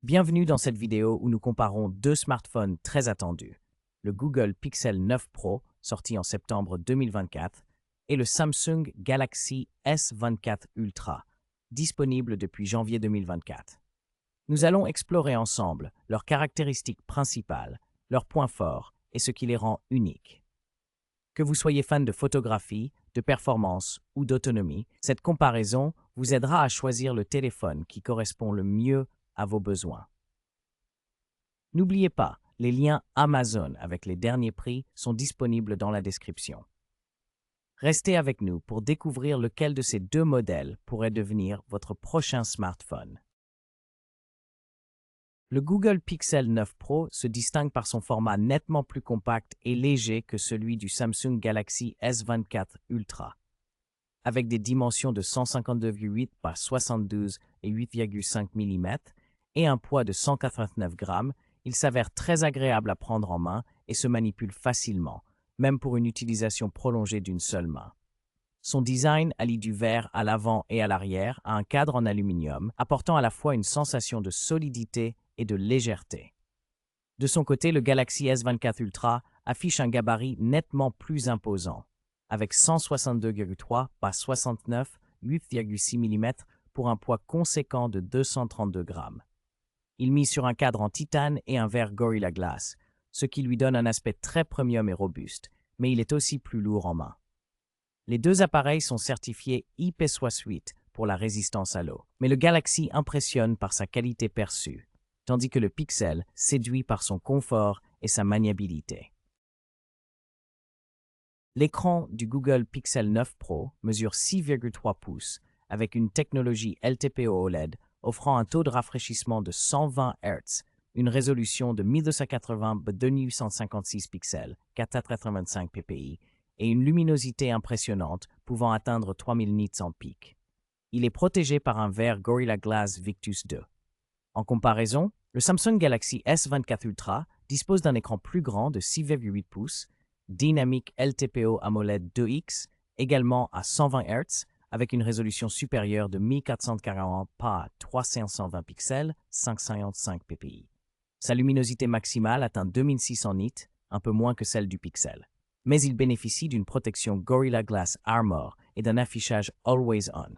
Bienvenue dans cette vidéo où nous comparons deux smartphones très attendus, le Google Pixel 9 Pro, sorti en septembre 2024, et le Samsung Galaxy S24 Ultra, disponible depuis janvier 2024. Nous allons explorer ensemble leurs caractéristiques principales, leurs points forts et ce qui les rend uniques. Que vous soyez fan de photographie, de performance ou d'autonomie, cette comparaison vous aidera à choisir le téléphone qui correspond le mieux à vos besoins. N'oubliez pas, les liens Amazon avec les derniers prix sont disponibles dans la description. Restez avec nous pour découvrir lequel de ces deux modèles pourrait devenir votre prochain smartphone. Le Google Pixel 9 Pro se distingue par son format nettement plus compact et léger que celui du Samsung Galaxy S24 Ultra. Avec des dimensions de 152,8 par 72 et 8,5 mm et un poids de 189 grammes, il s'avère très agréable à prendre en main et se manipule facilement, même pour une utilisation prolongée d'une seule main. Son design allie du verre à l'avant et à l'arrière à un cadre en aluminium, apportant à la fois une sensation de solidité et de légèreté. De son côté, le Galaxy S24 Ultra affiche un gabarit nettement plus imposant, avec 162,3 par 69, 8,6 mm pour un poids conséquent de 232 grammes. Il mise sur un cadre en titane et un verre Gorilla Glass, ce qui lui donne un aspect très premium et robuste, mais il est aussi plus lourd en main. Les deux appareils sont certifiés IP68 pour la résistance à l'eau, mais le Galaxy impressionne par sa qualité perçue, tandis que le Pixel séduit par son confort et sa maniabilité. L'écran du Google Pixel 9 Pro mesure 6,3 pouces avec une technologie LTPO OLED offrant un taux de rafraîchissement de 120 Hz, une résolution de 1280 x 2856 pixels, 485 ppi, et une luminosité impressionnante pouvant atteindre 3000 nits en pic. Il est protégé par un verre Gorilla Glass Victus 2. En comparaison, le Samsung Galaxy S24 Ultra dispose d'un écran plus grand de 6,8 pouces, dynamique LTPO AMOLED 2X, également à 120 Hz, avec une résolution supérieure de 1440 par 320 pixels, 505 ppi. Sa luminosité maximale atteint 2600 nits, un peu moins que celle du Pixel. Mais il bénéficie d'une protection Gorilla Glass Armor et d'un affichage Always On.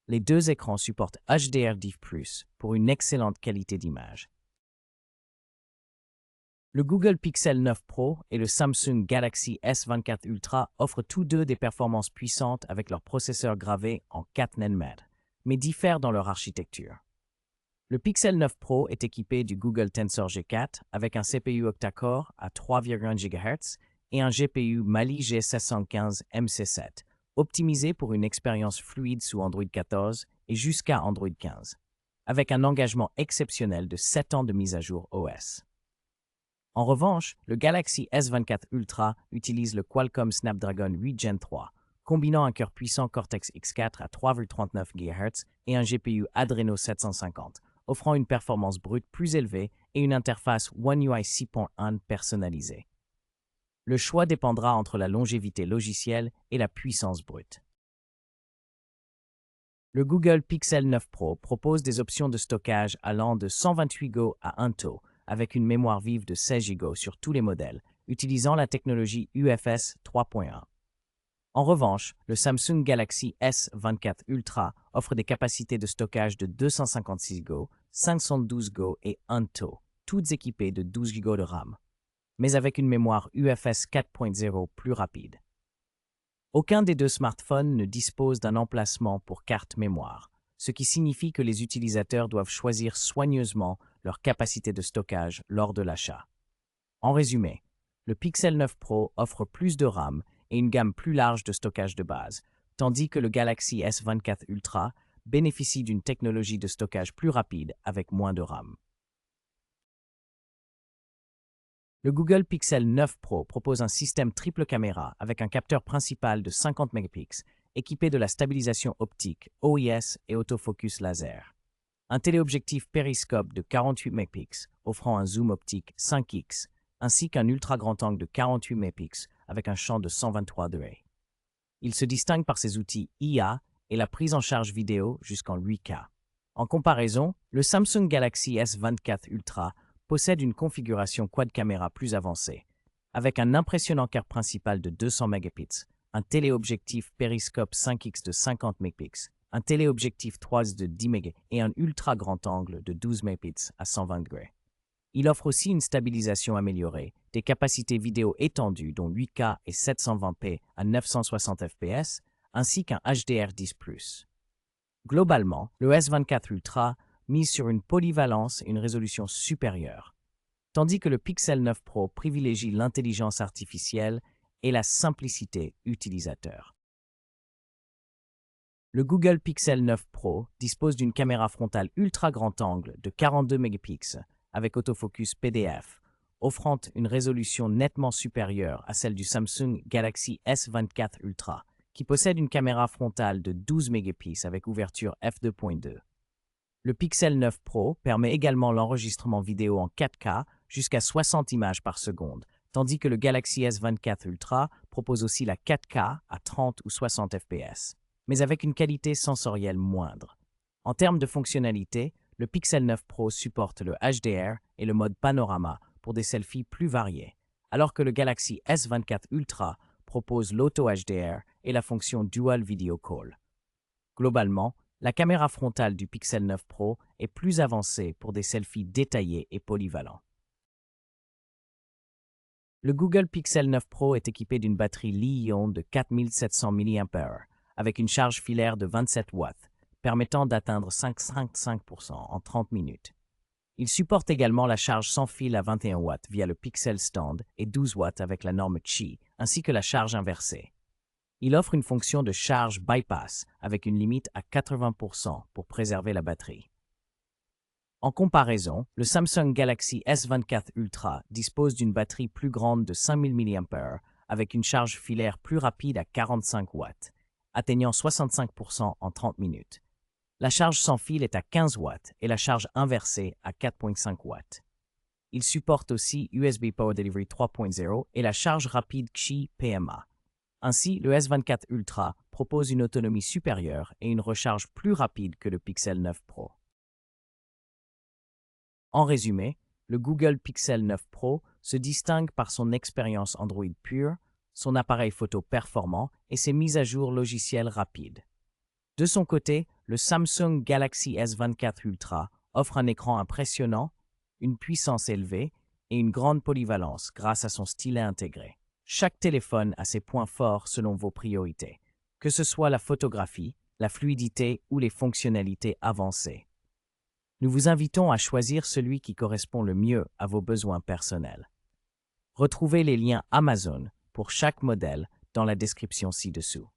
Les deux écrans supportent HDR10+ pour une excellente qualité d'image. Le Google Pixel 9 Pro et le Samsung Galaxy S24 Ultra offrent tous deux des performances puissantes avec leurs processeurs gravés en 4 nm, mais diffèrent dans leur architecture. Le Pixel 9 Pro est équipé du Google Tensor G4 avec un CPU octa-core à 3,1 GHz et un GPU Mali G715 MC7, optimisé pour une expérience fluide sous Android 14 et jusqu'à Android 15, avec un engagement exceptionnel de 7 ans de mise à jour OS. En revanche, le Galaxy S24 Ultra utilise le Qualcomm Snapdragon 8 Gen 3, combinant un cœur puissant Cortex-X4 à 3,39 GHz et un GPU Adreno 750, offrant une performance brute plus élevée et une interface One UI 6.1 personnalisée. Le choix dépendra entre la longévité logicielle et la puissance brute. Le Google Pixel 9 Pro propose des options de stockage allant de 128 Go à 1 TB, avec une mémoire vive de 16 Go sur tous les modèles, utilisant la technologie UFS 3.1. En revanche, le Samsung Galaxy S24 Ultra offre des capacités de stockage de 256 Go, 512 Go et 1 TB, toutes équipées de 12 Go de RAM, mais avec une mémoire UFS 4.0 plus rapide. Aucun des deux smartphones ne dispose d'un emplacement pour carte mémoire, ce qui signifie que les utilisateurs doivent choisir soigneusement leur capacité de stockage lors de l'achat. En résumé, le Pixel 9 Pro offre plus de RAM et une gamme plus large de stockage de base, tandis que le Galaxy S24 Ultra bénéficie d'une technologie de stockage plus rapide avec moins de RAM. Le Google Pixel 9 Pro propose un système triple caméra avec un capteur principal de 50 mégapixels, équipé de la stabilisation optique, OIS et autofocus laser. Un téléobjectif périscope de 48 mégapixels offrant un zoom optique 5x, ainsi qu'un ultra grand angle de 48 mégapixels avec un champ de 123 degrés. Il se distingue par ses outils IA et la prise en charge vidéo jusqu'en 8K. En comparaison, le Samsung Galaxy S24 Ultra possède une configuration quad caméra plus avancée, avec un impressionnant quart principal de 200 mégapixels, un téléobjectif périscope 5x de 50 mégapixels, un téléobjectif 3 de 10 mégapixels et un ultra grand angle de 12 mégapixels à 120 degrés. Il offre aussi une stabilisation améliorée, des capacités vidéo étendues dont 8K et 720p à 960 fps, ainsi qu'un HDR10+. Globalement, le S24 Ultra mise sur une polyvalence et une résolution supérieure, tandis que le Pixel 9 Pro privilégie l'intelligence artificielle et la simplicité utilisateur. Le Google Pixel 9 Pro dispose d'une caméra frontale ultra grand angle de 42 mégapixels avec autofocus PDF, offrant une résolution nettement supérieure à celle du Samsung Galaxy S24 Ultra, qui possède une caméra frontale de 12 mégapixels avec ouverture f2.2. Le Pixel 9 Pro permet également l'enregistrement vidéo en 4K jusqu'à 60 images par seconde, tandis que le Galaxy S24 Ultra propose aussi la 4K à 30 ou 60 fps, mais avec une qualité sensorielle moindre. En termes de fonctionnalité, le Pixel 9 Pro supporte le HDR et le mode panorama pour des selfies plus variés, alors que le Galaxy S24 Ultra propose l'Auto HDR et la fonction Dual Video Call. Globalement, la caméra frontale du Pixel 9 Pro est plus avancée pour des selfies détaillés et polyvalents. Le Google Pixel 9 Pro est équipé d'une batterie Li-ion de 4700 mAh avec une charge filaire de 27 watts, permettant d'atteindre 55% en 30 minutes. Il supporte également la charge sans fil à 21 watts via le Pixel Stand et 12 watts avec la norme Qi, ainsi que la charge inversée. Il offre une fonction de charge bypass avec une limite à 80% pour préserver la batterie. En comparaison, le Samsung Galaxy S24 Ultra dispose d'une batterie plus grande de 5000 mAh avec une charge filaire plus rapide à 45 watts, atteignant 65% en 30 minutes. La charge sans fil est à 15 watts et la charge inversée à 4.5 watts. Il supporte aussi USB Power Delivery 3.0 et la charge rapide Qi PMA. Ainsi, le S24 Ultra propose une autonomie supérieure et une recharge plus rapide que le Pixel 9 Pro. En résumé, le Google Pixel 9 Pro se distingue par son expérience Android pure, son appareil photo performant et ses mises à jour logicielles rapides. De son côté, le Samsung Galaxy S24 Ultra offre un écran impressionnant, une puissance élevée et une grande polyvalence grâce à son stylet intégré. Chaque téléphone a ses points forts selon vos priorités, que ce soit la photographie, la fluidité ou les fonctionnalités avancées. Nous vous invitons à choisir celui qui correspond le mieux à vos besoins personnels. Retrouvez les liens Amazon pour chaque modèle dans la description ci-dessous.